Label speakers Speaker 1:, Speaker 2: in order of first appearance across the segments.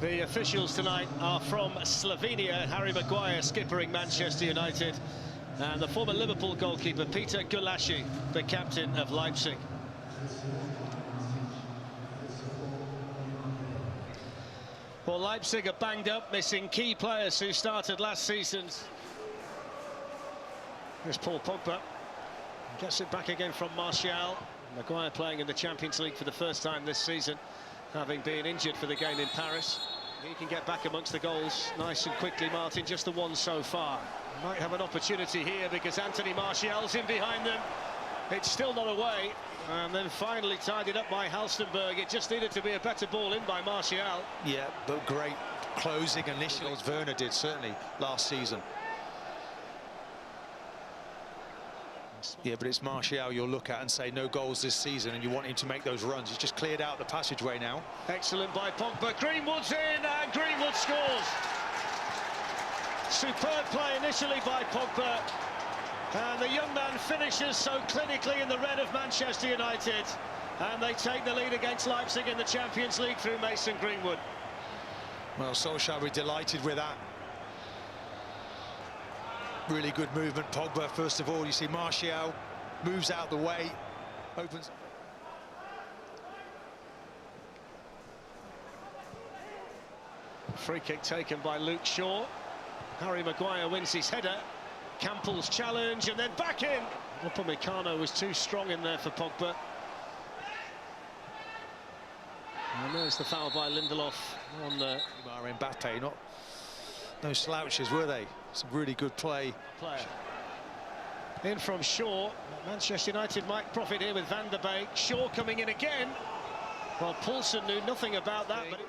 Speaker 1: The officials tonight are from Slovenia. Harry Maguire skippering Manchester United, and the former Liverpool goalkeeper Peter Gulácsi, the captain of Leipzig. Well, Leipzig are banged up, missing key players who started last season. Here's Paul Pogba. Gets it back again from Martial. Maguire playing in the Champions League for the first time this season, having been injured for the game in Paris. He can get back amongst the goals nice and quickly, Martin, just the one so far. Might have an opportunity here because Anthony Martial's in behind them. It's still not away, and then finally tidied up by Halstenberg. It just needed to be a better ball in by Martial.
Speaker 2: Yeah, but great closing initially, as Werner did certainly last season. Yeah, but it's Martial you'll look at and say no goals this season, and you want him to make those runs. He's just cleared out the passageway now.
Speaker 1: Excellent by Pogba. Greenwood's in, and Greenwood scores. Superb play initially by Pogba, and the young man finishes so clinically in the red of Manchester United, and they take the lead against Leipzig in the Champions League through Mason Greenwood.
Speaker 2: Well, Solskjaer will be delighted with that. Really good movement, Pogba. First of all, you see Martial moves out the way, opens.
Speaker 1: Free kick taken by Luke Shaw. Harry Maguire wins his header. Campbell's challenge, and then back in. Upamecano was too strong in there for Pogba. And there's the foul by Lindelof on
Speaker 2: Mbappe. No slouches, were they? Some really good play.
Speaker 1: In from Shaw. Manchester United might profit here with Van der Beek. Shaw coming in again. Well, Poulsen knew nothing about that. But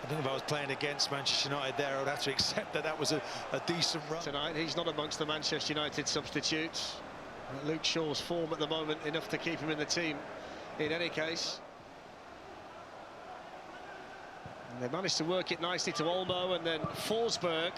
Speaker 2: I think if I was playing against Manchester United there, I'd have to accept that that was a decent run.
Speaker 1: Tonight, he's not amongst the Manchester United substitutes. Luke Shaw's form at the moment, enough to keep him in the team in any case. And they managed to work it nicely to Olmo and then Forsberg.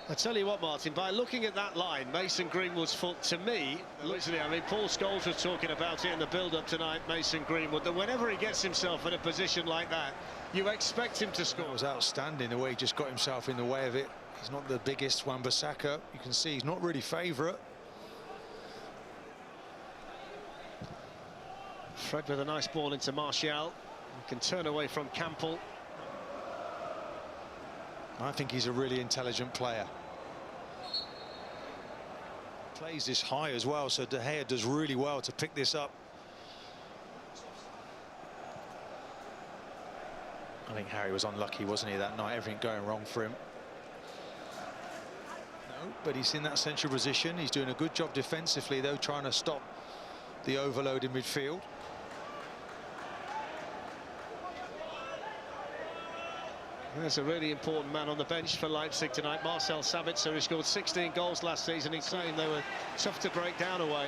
Speaker 1: I tell you what, Martin, by looking at that line, Mason Greenwood's foot, to me, literally, I mean, Paul Scholes was talking about it in the build-up tonight, Mason Greenwood, that whenever he gets himself in a position like that, you expect him to score.
Speaker 2: It was outstanding the way he just got himself in the way of it. He's not the biggest Wan-Bissaka. You can see he's not really favourite.
Speaker 1: Fred with a nice ball into Martial. He can turn away from Campbell.
Speaker 2: I think he's a really intelligent player. Plays this high as well, so De Gea does really well to pick this up. I think Harry was unlucky, wasn't he, that night? Everything going wrong for him. No, but he's in that central position. He's doing a good job defensively, though, trying to stop the overload in midfield.
Speaker 1: There's a really important man on the bench for Leipzig tonight, Marcel Sabitzer, who scored 16 goals last season. He's saying they were tough to break down away.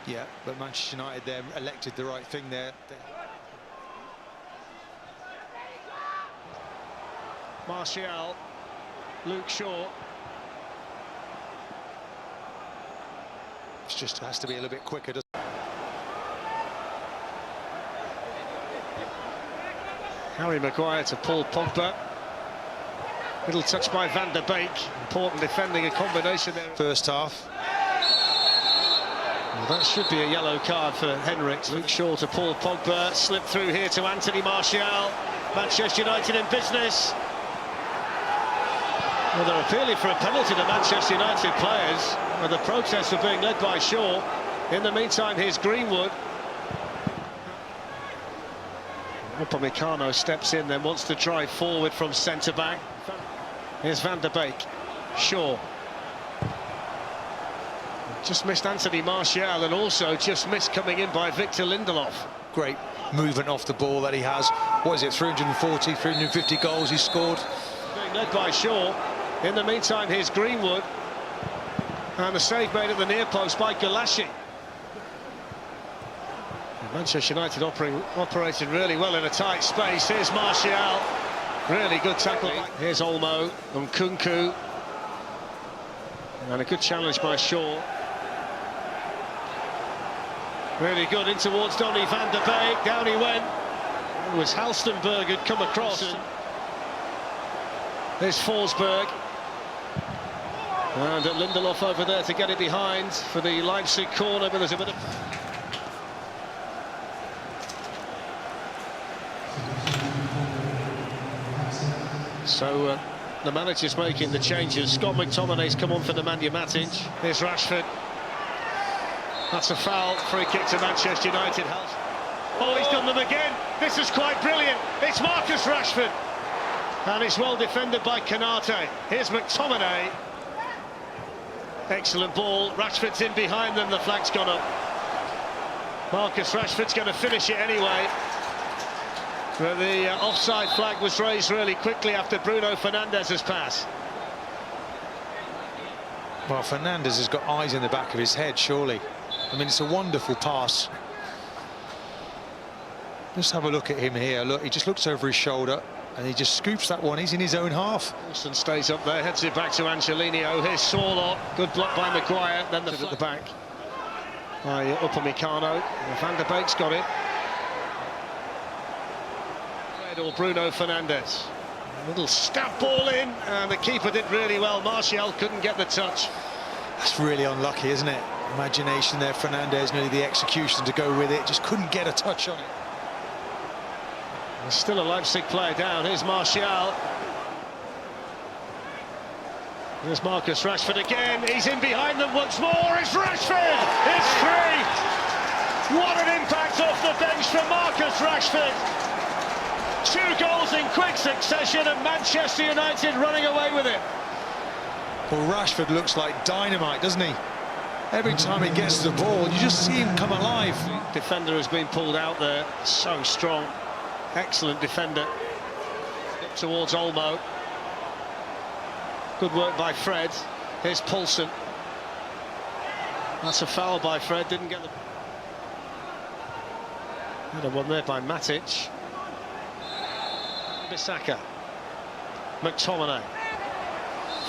Speaker 2: Yeah, but Manchester United there elected the right thing there.
Speaker 1: Martial, Luke Shaw.
Speaker 2: It just has to be a little bit quicker, doesn't it?
Speaker 1: Harry Maguire to Paul Pogba. Little touch by Van der Beek. Important defending, a combination there.
Speaker 2: First half.
Speaker 1: Well, that should be a yellow card for Henrik. Luke Shaw to Paul Pogba. Slip through here to Anthony Martial. Manchester United in business. Well, they're appealing for a penalty to Manchester United players. Well, the protests are being led by Shaw. In the meantime, here's Greenwood. Upamecano steps in, then wants to drive forward from centre-back. Here's Van der Beek. Shaw. Just missed Anthony Martial, and also just missed coming in by Victor Lindelof.
Speaker 2: Great movement off the ball that he has. What is it, 340, 350 goals he's scored?
Speaker 1: Being led by Shaw. In the meantime, here's Greenwood. And the save made at the near post by Gulácsi. Manchester United operating really well in a tight space. Here's Martial. Really good tackle. Here's Olmo and Kunku. And a good challenge by Shaw. Really good in towards Donny van der Beek. Down he went. It was Halstenberg who'd come across. There's Forsberg. And Lindelof over there to get it behind for the Leipzig corner, but there's a bit of... So the manager's making the changes. Scott McTominay's come on for Nemanja Matic. Here's Rashford. That's a foul. Free kick to Manchester United. Oh, he's done them again. This is quite brilliant. It's Marcus Rashford. And it's well defended by Canate. Here's McTominay. Excellent ball. Rashford's in behind them. The flag's gone up. Marcus Rashford's going to finish it anyway. But the offside flag was raised really quickly after Bruno Fernandes's pass.
Speaker 2: Well, Fernandes has got eyes in the back of his head, surely. I mean, it's a wonderful pass. Just have a look at him here. Look, he just looks over his shoulder and he just scoops that one. He's in his own half.
Speaker 1: Wilson stays up there, heads it back to Angelino. Here's Sorloth. Good block by Maguire. Then the at the back by Upamecano. Van der Beek's got it. Or Bruno Fernandes. A little stab ball in, and the keeper did really well. Martial couldn't get the touch.
Speaker 2: That's really unlucky, isn't it? Imagination there, Fernandes, nearly the execution to go with it. Just couldn't get a touch on it.
Speaker 1: There's still a Leipzig player down. Here's Martial. There's Marcus Rashford again. He's in behind them once more. It's Rashford! It's 3! What an impact off the bench from Marcus Rashford! 2 goals in quick succession and Manchester United running away with it.
Speaker 2: Well, Rashford looks like dynamite, doesn't he? Every time he gets the ball, you just see him come alive.
Speaker 1: Defender has been pulled out there. So strong. Excellent defender. Up towards Olmo. Good work by Fred. Here's Poulsen. That's a foul by Fred. Didn't get the... Had a one there by Matic. Bissaka. McTominay.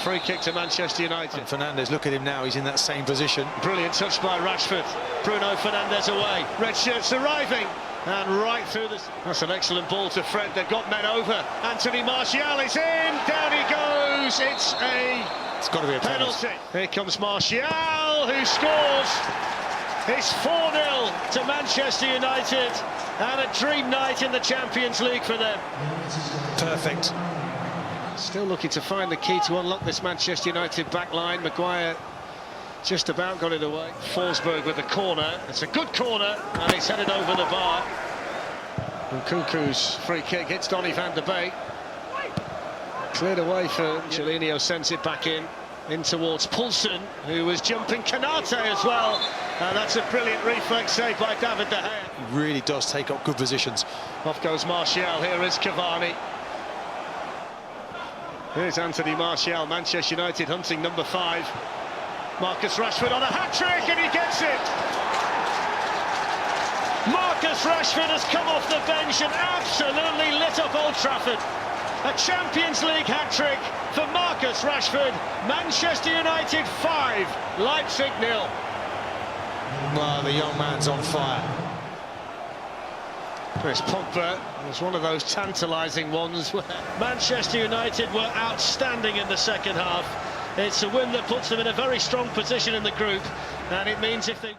Speaker 1: Free kick to Manchester United.
Speaker 2: And Fernandes, look at him now, he's in that same position.
Speaker 1: Brilliant touch by Rashford. Bruno Fernandes away. Red shirts arriving. And right through this. That's an excellent ball to Fred. They've got men over. Anthony Martial is in. Down he goes. It's
Speaker 2: got to be a
Speaker 1: penalty. Here comes Martial, who scores. It's 4-0 to Manchester United. And a dream night in the Champions League for them.
Speaker 2: Perfect.
Speaker 1: Still looking to find the key to unlock this Manchester United back line. Maguire just about got it away. Forsberg with the corner. It's a good corner, and it's headed over the bar. And Kuku's free kick hits Donny van der Beek. Cleared away for Angelino, sends it back in towards Poulsen, who was jumping Canate as well. And that's a brilliant reflex save by David De Gea.
Speaker 2: He really does take up good positions.
Speaker 1: Off goes Martial. Here is Cavani. Here's Anthony Martial. Manchester United hunting number 5. Marcus Rashford on a hat-trick, and he gets it! Marcus Rashford has come off the bench and absolutely lit up Old Trafford. A Champions League hat-trick for Marcus Rashford. Manchester United 5, Leipzig 0.
Speaker 2: Well, the young man's on fire.
Speaker 1: Chris Pogba was one of those tantalising ones where Manchester United were outstanding in the second half. It's a win that puts them in a very strong position in the group, and it means if they